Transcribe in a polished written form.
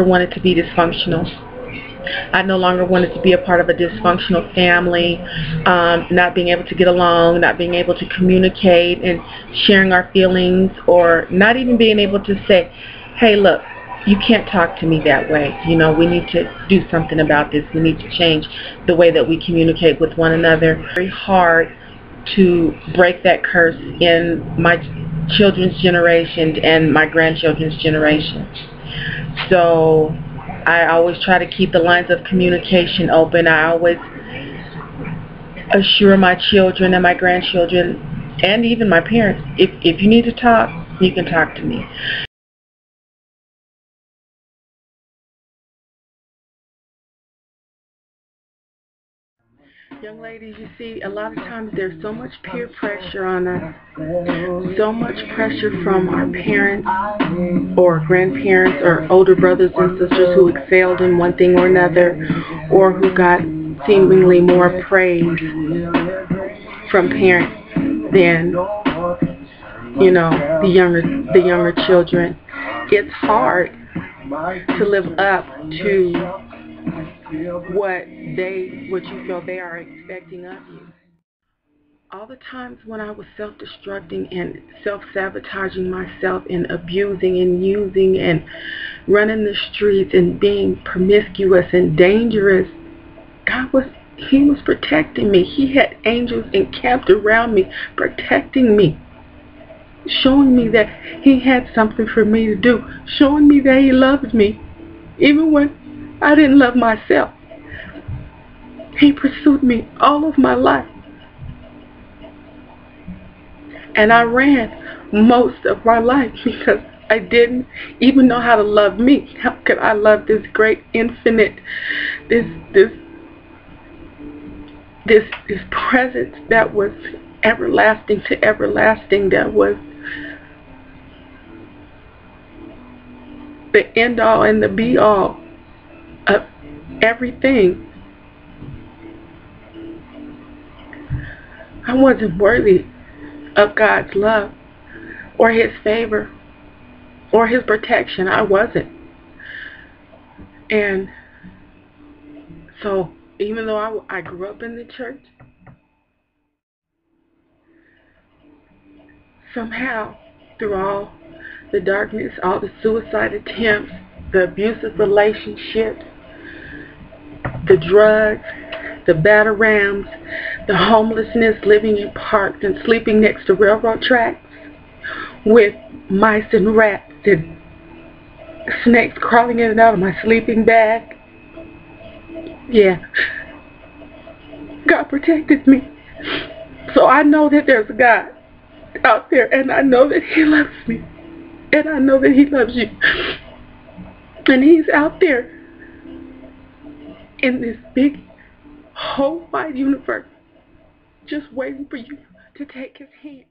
wanted to be dysfunctional. I no longer wanted to be a part of a dysfunctional family, not being able to get along, not being able to communicate and sharing our feelings, or not even being able to say, hey, look, you can't talk to me that way. You know, we need to do something about this. We need to change the way that we communicate with one another. Very hard to break that curse in my children's generation and my grandchildren's generation. So I always try to keep the lines of communication open. I always assure my children and my grandchildren and even my parents, if you need to talk, you can talk to me. Young ladies, you see, a lot of times there's so much peer pressure on us, so much pressure from our parents or grandparents or older brothers and sisters who excelled in one thing or another, or who got seemingly more praise from parents than, you know, the younger children. It's hard to live up to what you feel they are expecting of you. All the times when I was self-destructing and self-sabotaging myself and abusing and using and running the streets and being promiscuous and dangerous, He was protecting me. He had angels encamped around me, protecting me, showing me that He had something for me to do, showing me that He loved me, even when I didn't love myself. He pursued me all of my life. And I ran most of my life because I didn't even know how to love me. How could I love this great infinite, this presence that was everlasting to everlasting, that was the end all and the be all of everything. I wasn't worthy of God's love or His favor or His protection. I wasn't. And so even though I grew up in the church, somehow through all the darkness, all the suicide attempts, the abusive relationships, the drugs, the batarams, the homelessness, living in parks and sleeping next to railroad tracks with mice and rats and snakes crawling in and out of my sleeping bag. Yeah, God protected me. So I know that there's a God out there, and I know that He loves me, and I know that He loves you, and He's out there in this big whole wide universe just waiting for you to take His hand.